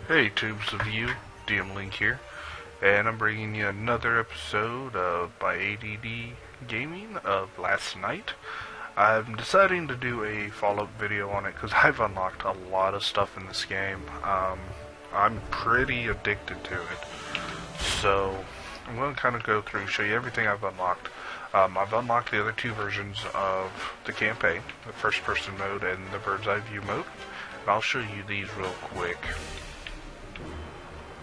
Hey tubes of you, DM Link here, and I'm bringing you another episode of my A.D.D gaming of last night. I'm deciding to do a follow-up video on it because I've unlocked a lot of stuff in this game. I'm pretty addicted to it, so I'm going to kind of go through, show you everything I've unlocked. I've unlocked the other two versions of the campaign, the first-person mode and the bird's-eye view mode, and I'll show you these real quick.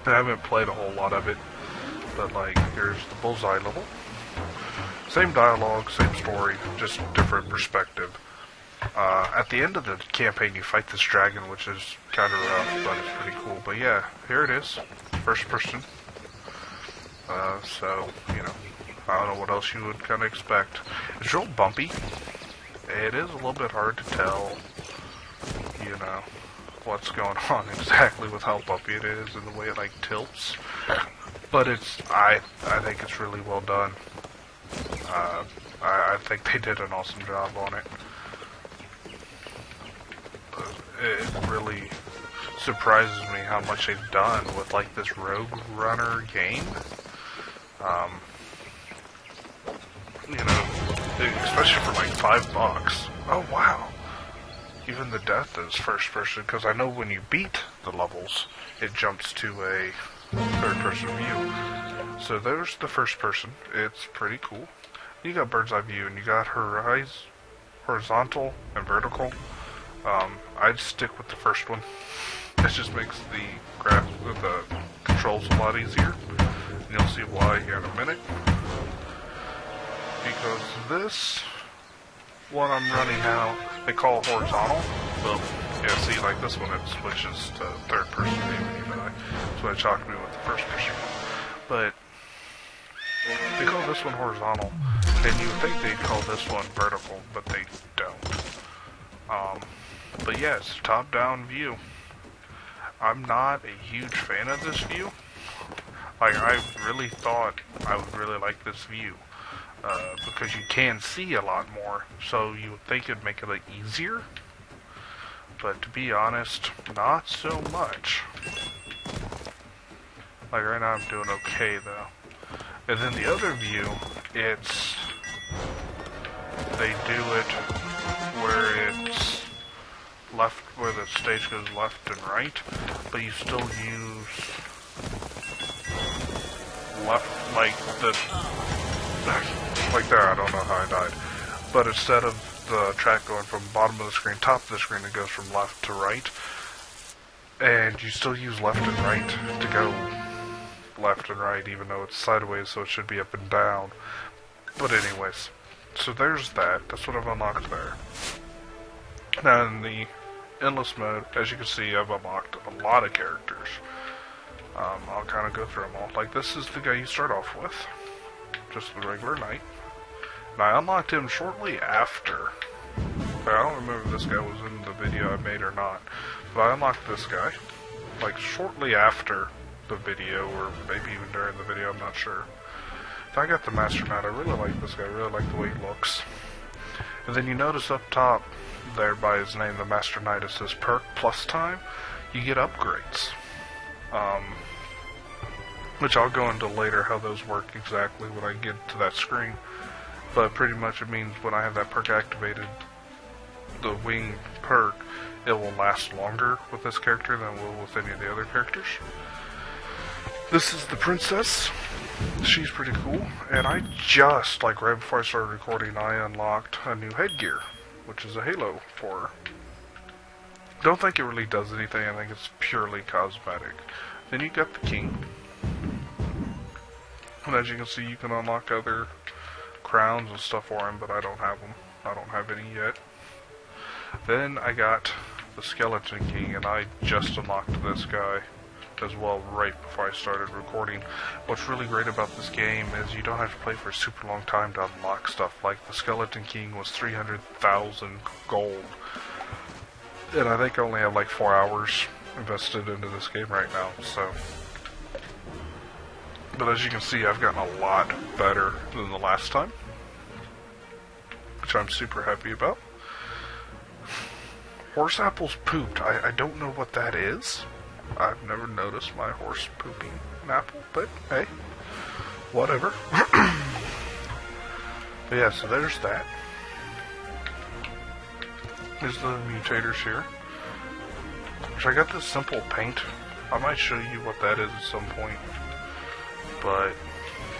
I haven't played a whole lot of it, but like, here's the bullseye level. Same dialogue, same story, just different perspective. At the end of the campaign, you fight this dragon, which is kind of rough, but it's pretty cool. But yeah, here it is, first person. So, you know, I don't know what else you would kind of expect. It's real bumpy. It is a little bit hard to tell, you know, what's going on exactly with how bumpy it is and the way it like tilts, but I think it's really well done. I think they did an awesome job on it. It really surprises me how much they've done with like this Rogue Runner game. You know, especially for like $5. Oh wow. Even the death is first person, because I know when you beat the levels, it jumps to a third person view. So there's the first person. It's pretty cool. You got bird's eye view, and you got horizontal and vertical. I'd stick with the first one. It just makes the controls a lot easier. And you'll see why here in a minute. Because this one I'm running now, they call horizontal. Well, yeah, see, like this one, it switches to third person view, but that's what it shocked me with the first person one. But they call this one horizontal, and you would think they'd call this one vertical, but they don't. But yeah, it's a top-down view. I'm not a huge fan of this view. Like, I really thought I would really like this view. Because you can see a lot more, so you would think it'd make it like easier, but to be honest, not so much. Like right now I'm doing okay though. And then the other view, they do it where it's left, where the stage goes left and right, but you still use left, like the like there, I don't know how I died. But instead of the track going from bottom of the screen, top of the screen, it goes from left to right. And you still use left and right to go left and right, even though it's sideways, so it should be up and down. But anyways, so there's that. That's what I've unlocked there. Now in the endless mode, as you can see, I've unlocked a lot of characters. I'll kind of go through them all. Like this is the guy you start off with. Just the regular knight. And I unlocked him shortly after. I don't remember if this guy was in the video I made or not. But I unlocked this guy, like shortly after the video, or maybe even during the video, I'm not sure. I got the Master Knight. I really like this guy. I really like the way he looks. And then you notice up top, there by his name, the Master Knight, it says perk plus time. You get upgrades. Which I'll go into later how those work exactly when I get to that screen. But pretty much it means when I have that perk activated, the wing perk, it will last longer with this character than it will with any of the other characters. This is the princess. She's pretty cool. And I just, like right before I started recording, I unlocked a new headgear, which is a halo for her. Don't think it really does anything. I think it's purely cosmetic. Then you got the king. And as you can see, you can unlock other crowns and stuff for him, but I don't have them. I don't have any yet. Then I got the Skeleton King, and I just unlocked this guy as well right before I started recording. What's really great about this game is you don't have to play for a super long time to unlock stuff. Like the Skeleton King was 300,000 gold. And I think I only have like 4 hours invested into this game right now, so... But as you can see, I've gotten a lot better than the last time, which I'm super happy about. Horse apples pooped. I don't know what that is. I've never noticed my horse pooping an apple, but hey, whatever. But yeah, so there's that. There's the mutators here. So I got this simple paint. I might show you what that is at some point, but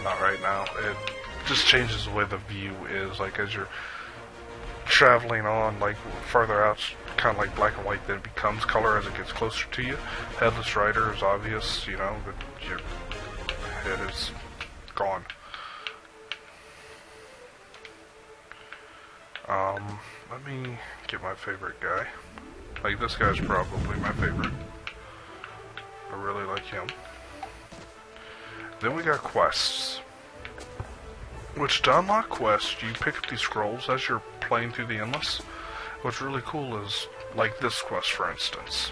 not right now. It just changes the way the view is, like as you're traveling on, like farther out, kind of like black and white, then it becomes color as it gets closer to you. Headless rider is obvious, you know, but your head is gone. Let me get my favorite guy. Like, this guy's probably my favorite. I really like him. Then we got quests. Which, to unlock quests, you pick up these scrolls as you're playing through the Endless. What's really cool is, like this quest for instance.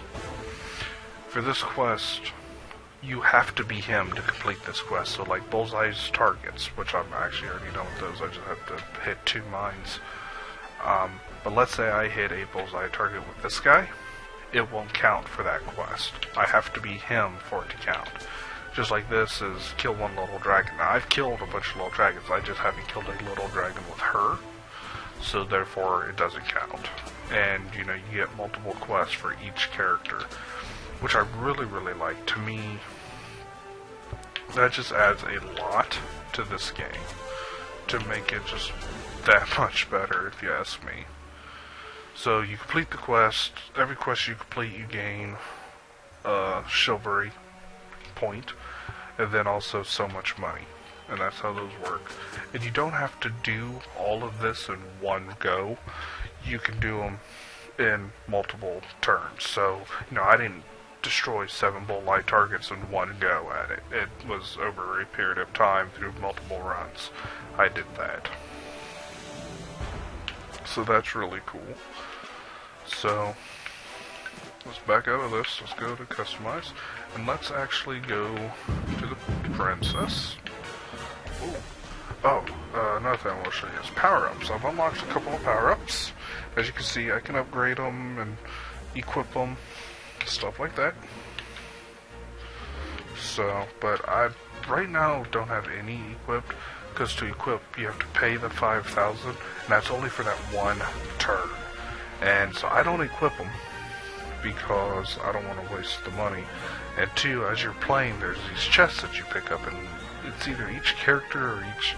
For this quest, you have to be him to complete this quest. So like Bullseye's targets, which I'm actually already done with those, I just have to hit 2 mines. But let's say I hit a Bullseye target with this guy, it won't count for that quest. I have to be him for it to count. Just like this is kill 1 little dragon. Now I've killed a bunch of little dragons, I just haven't killed a little dragon with her, so therefore it doesn't count. And you know, you get multiple quests for each character, which I really, really like. To me, that just adds a lot to this game to make it just that much better, if you ask me. So you complete the quest. Every quest you complete, you gain chivalry point, and then also so much money. And that's how those work. And you don't have to do all of this in one go. You can do them in multiple turns. So, you know, I didn't destroy 7 bull-light targets in one go at it. It was over a period of time through multiple runs. I did that. So that's really cool. So, let's back out of this. Let's go to customize. And let's actually go to the princess. Ooh. Oh, another thing I want to show you is power-ups. I've unlocked a couple of power-ups. As you can see, I can upgrade them and equip them, stuff like that. So, but I right now don't have any equipped, because to equip you have to pay the 5,000, and that's only for that one turn. And so I don't equip them because I don't want to waste the money. And 2, as you're playing, there's these chests that you pick up, and it's either each character or each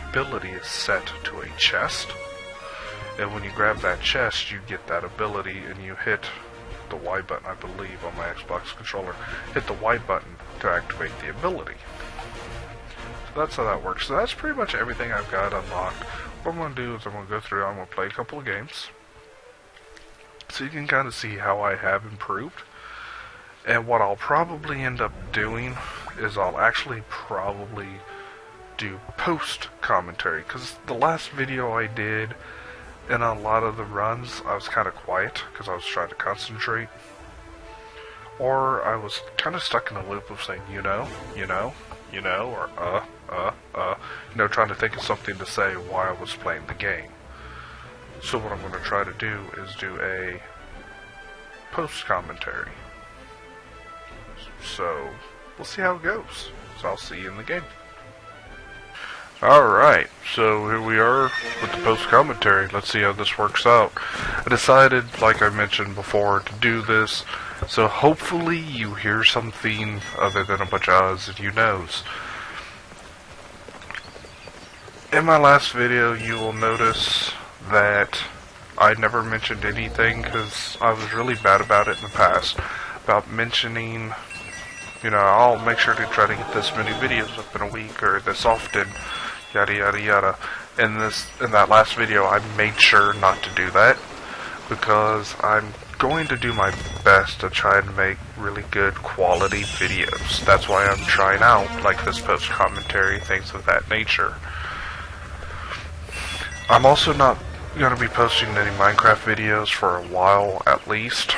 ability is set to a chest. And when you grab that chest, you get that ability, and you hit the Y button, I believe, on my Xbox controller. Hit the Y button to activate the ability. So that's how that works. So that's pretty much everything I've got unlocked. What I'm going to do is I'm going to go through, I'm going to play a couple of games, so you can kind of see how I have improved. And what I'll probably end up doing is I'll actually probably do post commentary, because the last video I did in a lot of the runs I was kind of quiet because I was trying to concentrate, or I was kind of stuck in a loop of saying you know, or you know, trying to think of something to say while I was playing the game. So what I'm going to try to do is do a post commentary. So we'll see how it goes. So I'll see you in the game. Alright, so here we are with the post commentary. Let's see how this works out. I decided, like I mentioned before, to do this, so hopefully you hear something other than a bunch of uhs and you knows. In my last video, you will notice that I never mentioned anything, because I was really bad about it in the past, about mentioning, you know, I'll make sure to try to get this many videos up in a week, or this often, yada yada yada. In that last video, I made sure not to do that, because I'm going to do my best to try and make really good quality videos. That's why I'm trying out, like this post commentary, things of that nature. I'm also not going to be posting any Minecraft videos for a while, at least.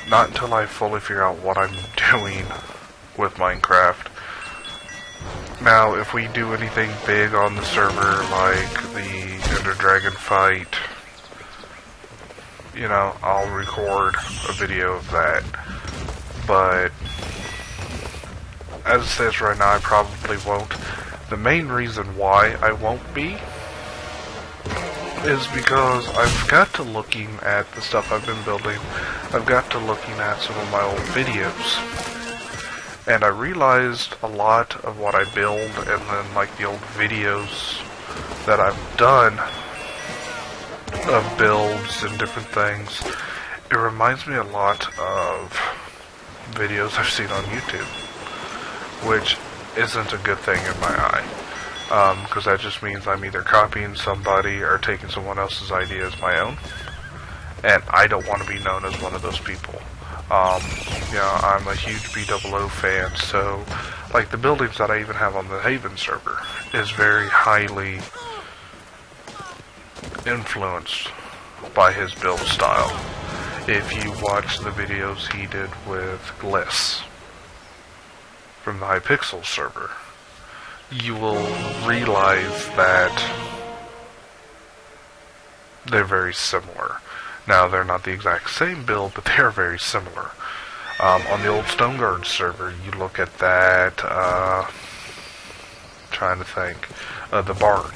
Not until I fully figure out what I'm doing with Minecraft. Now, if we do anything big on the server, like the Ender Dragon fight, you know, I'll record a video of that. but as it says right now, I probably won't. The main reason why I won't be is because I've got to looking at the stuff I've been building. I've got to looking at some of my old videos. And I realized a lot of what I build and then like the old videos that I've done of builds and different things, it reminds me a lot of videos I've seen on YouTube, which isn't a good thing in my eye. Because that just means I'm either copying somebody or taking someone else's idea as my own. And I don't want to be known as one of those people. I'm a huge B00 fan, so like the buildings that I even have on the Haven server is very highly influenced by his build style. If you watch the videos he did with Gliss from the Hypixel server, you will realize that they're very similar. Now, they're not the exact same build, but they're very similar. On the old Stoneguard server, you look at that, trying to think, the barn.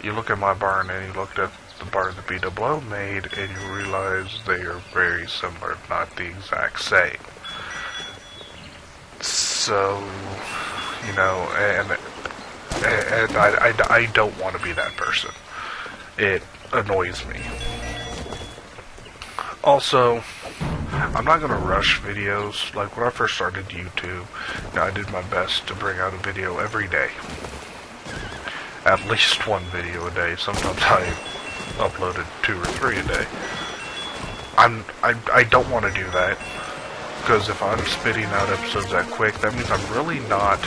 You look at my barn and you look at the barn that B00 made, and you realize they are very similar, if not the exact same. So, and I don't want to be that person. It annoys me. Also, I'm not going to rush videos. Like when I first started YouTube, I did my best to bring out a video every day. At least one video a day. Sometimes I uploaded 2 or 3 a day. I don't want to do that, because if I'm spitting out episodes that quick, that means I'm really not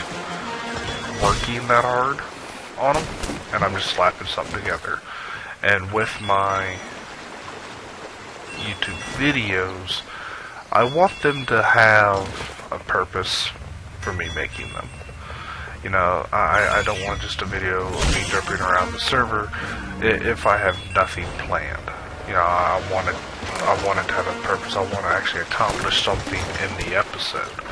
working that hard on them, and I'm just slapping something together. And with my YouTube videos, I want them to have a purpose for me making them. I don't want just a video of me jumping around the server if I have nothing planned. I want it to have a purpose. I want to actually accomplish something in the episode.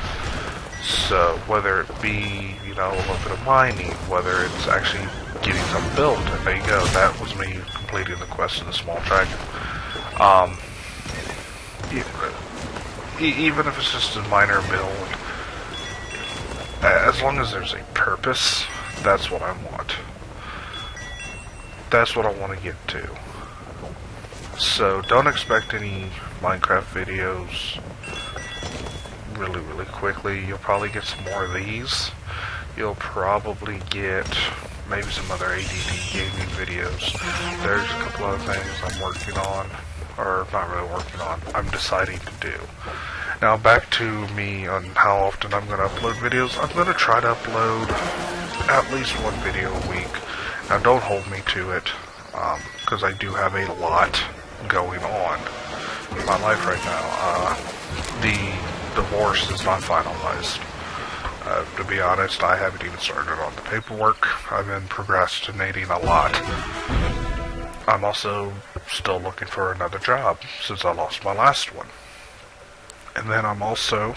So whether it be, a little bit of mining, whether it's actually getting something built, and there you go, that was me completing the quest of the small dragon. Even if it's just a minor build, as long as there's a purpose, that's what I want. That's what I want to get to. So don't expect any Minecraft videos really, really quickly. You'll probably get some more of these. You'll probably get maybe some other A.D.D gaming videos. There's a couple other things I'm working on, or not really working on, I'm deciding to do. Now back to me on how often I'm going to upload videos. I'm going to try to upload at least one video a week. Now don't hold me to it, because I do have a lot going on in my life right now. The divorce is not finalized. To be honest, I haven't even started on the paperwork. I've been procrastinating a lot. I'm also still looking for another job since I lost my last one. And then I'm also,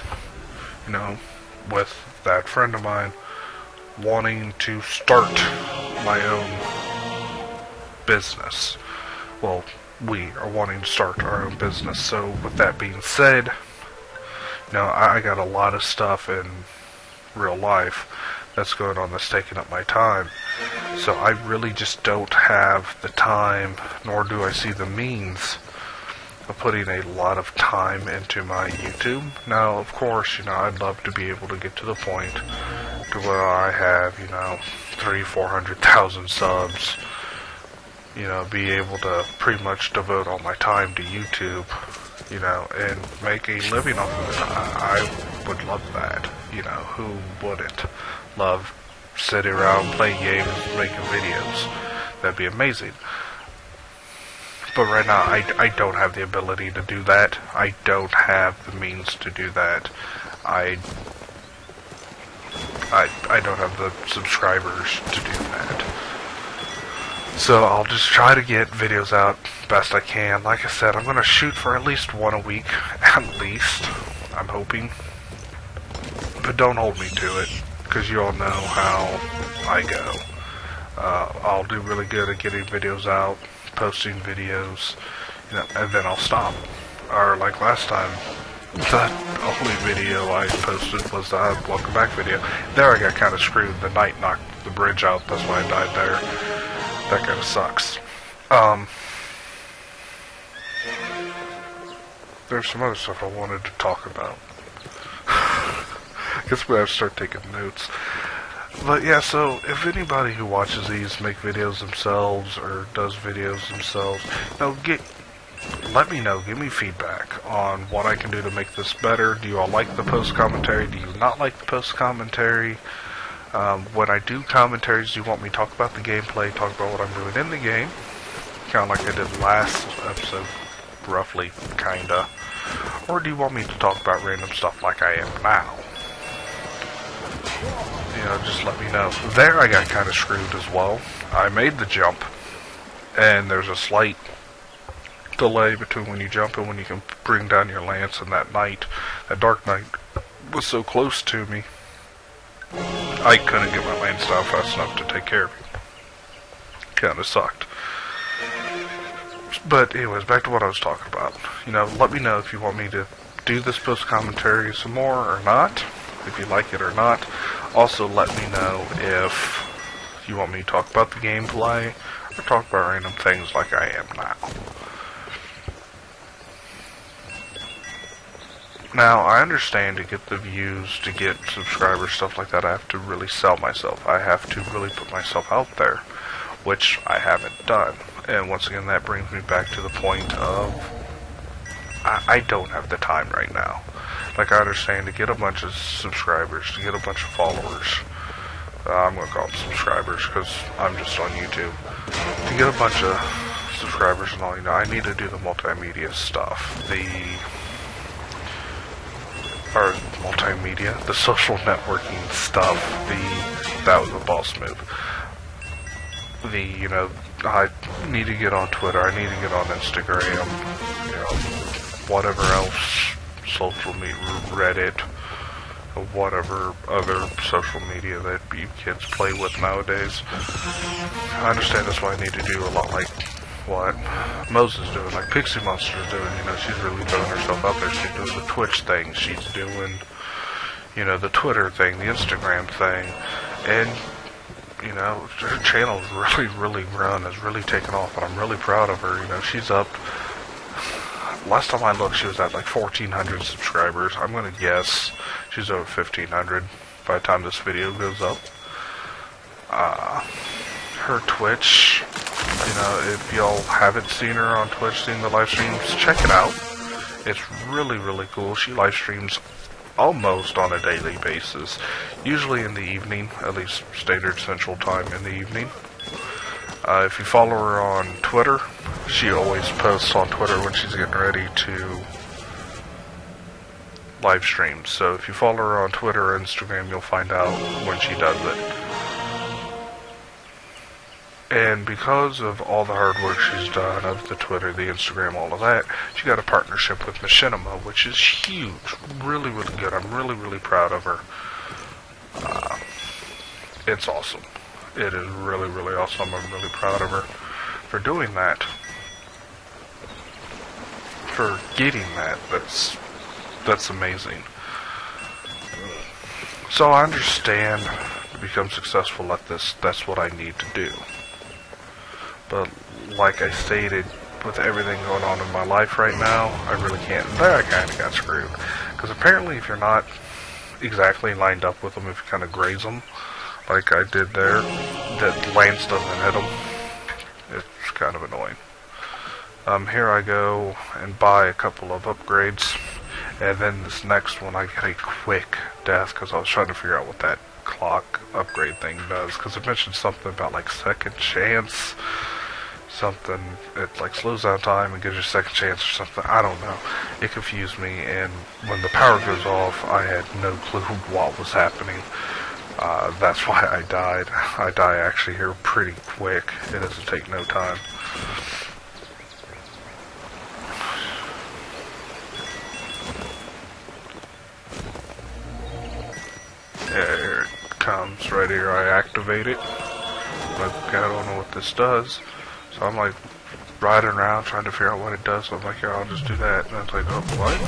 with that friend of mine, wanting to start my own business. Well, we are wanting to start our own business. So with that being said, I got a lot of stuff in real life that's going on that's taking up my time. So I really just don't have the time, nor do I see the means of putting a lot of time into my YouTube. Now, of course, I'd love to be able to get to the point to where I have, 300,000-400,000 subs, be able to pretty much devote all my time to YouTube, and make a living off of it. I would love that. Who wouldn't love sitting around playing games, making videos? That'd be amazing. But right now, I don't have the ability to do that. I don't have the means to do that. I don't have the subscribers to do that. So I'll just try to get videos out best I can. Like I said, I'm going to shoot for at least one a week, at least. I'm hoping. But don't hold me to it, because you all know how I go. I'll do really good at getting videos out, posting videos, you know, and then I'll stop. Or like last time, the only video I posted was the welcome back video. There I got kind of screwed. The knight knocked the bridge out. That's why I died there. That kind of sucks. There's some other stuff I wanted to talk about. I guess we have to start taking notes. But yeah, so if anybody who watches these make videos themselves or does videos themselves, let me know, give me feedback on what I can do to make this better. Do you all like the post commentary? Do you not like the post commentary? When I do commentaries, do you want me to talk about the gameplay, talk about what I'm doing in the game? Kind of like I did last episode, roughly, kinda. Or do you want me to talk about random stuff like I am now? You know, just let me know. There I got kind of screwed as well. I made the jump, and there's a slight delay between when you jump and when you can bring down your lance, and that dark knight was so close to me, I couldn't get my lance down fast enough to take care of it. Kinda sucked. But anyways, back to what I was talking about. You know, let me know if you want me to do this post commentary some more or not, if you like it or not. Also, let me know if you want me to talk about the gameplay or talk about random things like I am now. Now, I understand to get the views, to get subscribers, stuff like that, I have to really sell myself. I have to really put myself out there, which I haven't done. And once again, that brings me back to the point of I don't have the time right now. Like, I understand to get a bunch of subscribers, to get a bunch of followers, I'm going to call them subscribers because I'm just on YouTube. To get a bunch of subscribers and all, you know, I need to do the multimedia stuff. The social networking stuff. That was a boss move. You know, I need to get on Twitter, I need to get on Instagram, you know, whatever else, social media, Reddit, whatever other social media that you kids play with nowadays. I understand that's why I need to do a lot like what Moses is doing, like Pixie Monster is doing. You know, she's really throwing herself out there. She's doing the Twitch thing, she's doing, you know, the Twitter thing, the Instagram thing, and you know, her channel's really grown, has really taken off, and I'm really proud of her. You know, she's up, last time I looked, she was at like 1,400 subscribers. I'm gonna guess she's over 1,500 by the time this video goes up. Her Twitch, you know, if y'all haven't seen her on Twitch, seen the live streams, check it out. It's really cool. She live streams almost on a daily basis, usually in the evening, at least standard central time in the evening. If you follow her on Twitter, she always posts on Twitter when she's getting ready to live stream. So if you follow her on Twitter or Instagram, you'll find out when she does it. And because of all the hard work she's done, of the Twitter, the Instagram, all of that, she got a partnership with Machinima, which is huge. Really good. I'm really proud of her. It's awesome. It is really awesome. I'm really proud of her for doing that. For getting that. That's amazing. So I understand to become successful at this, that's what I need to do. But like I stated, with everything going on in my life right now, I really can't. There I kind of got screwed. Because apparently if you're not exactly lined up with them, if you kind of graze them, like I did there, that lance doesn't hit them. It's kind of annoying. Here I go and buy a couple of upgrades. And then this next one I get a quick death because I was trying to figure out what that clock upgrade thing does. Because it mentioned something about like second chance. Something, it like slows down time and gives you a second chance or something. I don't know. It confused me, and when the power goes off, I had no clue what was happening. That's why I died. I die actually here pretty quick. It doesn't take no time. comes right here. I activate it. Like, okay, I don't know what this does. So I'm like riding around trying to figure out what it does. So I'm like, yeah, I'll just do that. And I was like, oh, what?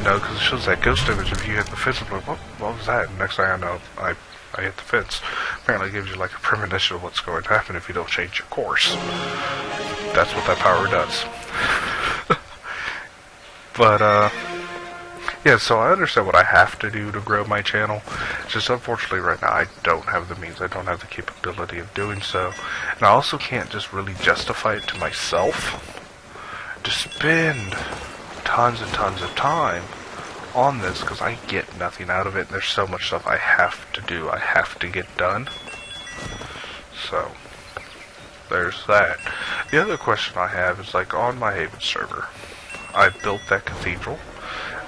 No, because it shows that ghost image if you hit the fence. I'm like, what was that? And next thing I know, I hit the fence. Apparently it gives you like a premonition of what's going to happen if you don't change your course. That's what that power does. But, yeah, so I understand what I have to do to grow my channel. It's just unfortunately right now I don't have the means, I don't have the capability of doing so. And I also can't just really justify it to myself to spend tons and tons of time on this because I get nothing out of it and there's so much stuff I have to do, I have to get done. So, there's that. The other question I have is like on my Haven server, I built that cathedral.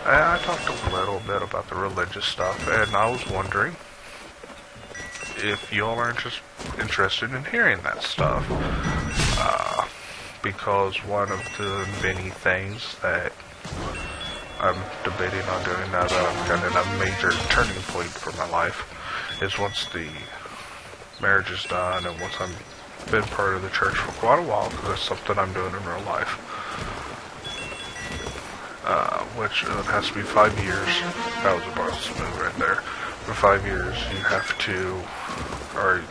And I talked a little bit about the religious stuff, and I was wondering if y'all are interested in hearing that stuff. Because one of the many things that I'm debating on doing now that I'm kind of in a major turning point for my life is once the marriage is done and once I'm been part of the church for quite a while, because that's something I'm doing in real life. Which it has to be 5 years. That was a bar smooth right there. For 5 years, you have to, I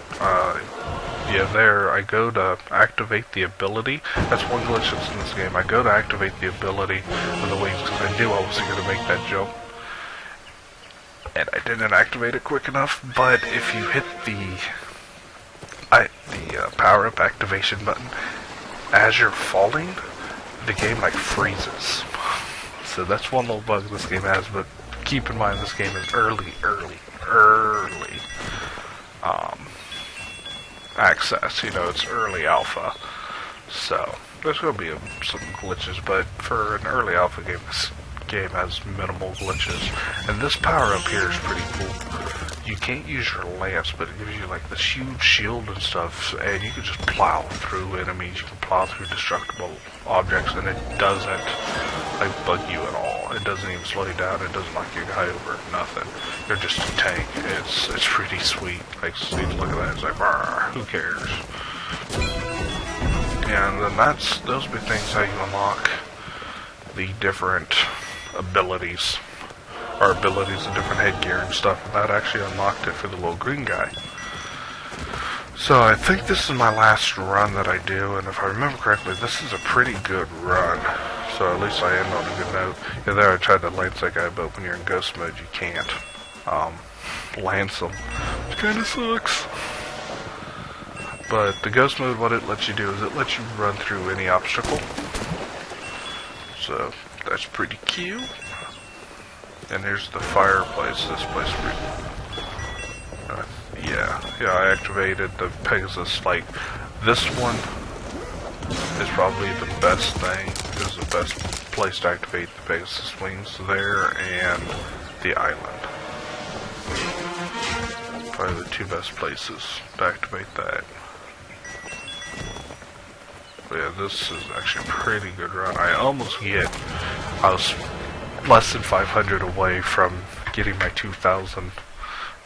go to activate the ability. That's one glitch that's in this game. I go to activate the ability of the wings because I knew I wasn't going to make that jump. And I didn't activate it quick enough, but if you hit the power-up activation button as you're falling, the game like freezes. So that's one little bug this game has, but keep in mind this game is early access, you know, it's early alpha. So there's going to be some glitches, but for an early alpha game, this game has minimal glitches. And this power up here is pretty cool. You can't use your lance, but it gives you like this huge shield and stuff, and you can just plow through enemies, you can plow through destructible objects, and it doesn't like bug you at all. It doesn't even slow you down, it doesn't knock your guy over, nothing. You're just a tank. It's pretty sweet. Like, so you look at that, it's like, who cares? And then those be things how you unlock the different abilities. Or abilities and different headgear and stuff, and that actually unlocked it for the little green guy. So I think this is my last run that I do, and if I remember correctly, this is a pretty good run. So at least I end on a good note. Yeah, there I tried to lance that guy, but when you're in ghost mode, you can't lance him, which kind of sucks. But the ghost mode, what it lets you do is it lets you run through any obstacle. So that's pretty cute. And here's the fireplace. This place, yeah, I activated the Pegasus. Like, this one is probably the best thing. This is the best place to activate the Pegasus wings there, and the island. Probably the two best places to activate that. But yeah, this is actually a pretty good run. I was less than 500 away from getting my 2,000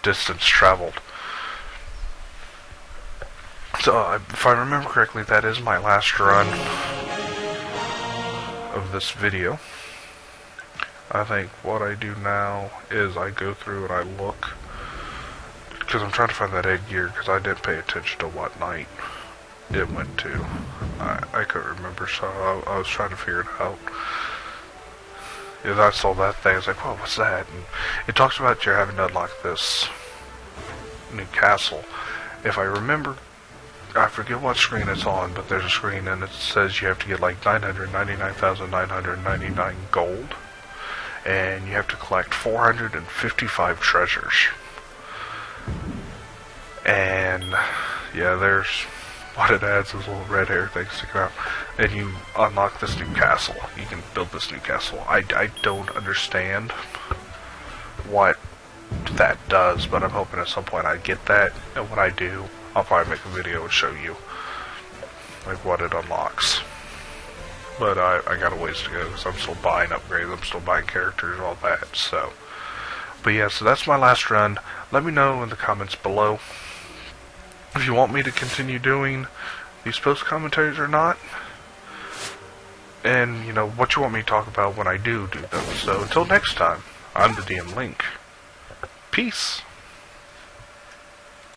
distance traveled. So, if I remember correctly, that is my last run of this video. I think what I do now is I go through and I look, because I'm trying to find that headgear, because I didn't pay attention to what night it went to. I couldn't remember, so I was trying to figure it out. Yeah, I saw that thing. I was like, whoa, what's that? And it talks about you're having to unlock this new castle. If I remember, I forget what screen it's on, but there's a screen and it says you have to get like 999,999 gold. And you have to collect 455 treasures. And, yeah, there's what it adds is little red hair things sticking out. And you unlock this new castle. You can build this new castle. I don't understand what that does, but I'm hoping at some point I get that. And when I do, I'll probably make a video and show you like what it unlocks. But I got a ways to go because I'm still buying upgrades. I'm still buying characters, all that. So, But yeah, so that's my last run. Let me know in the comments below if you want me to continue doing these post commentaries or not. And, you know, what you want me to talk about when I do them. So until next time, I'm the DM Link. Peace.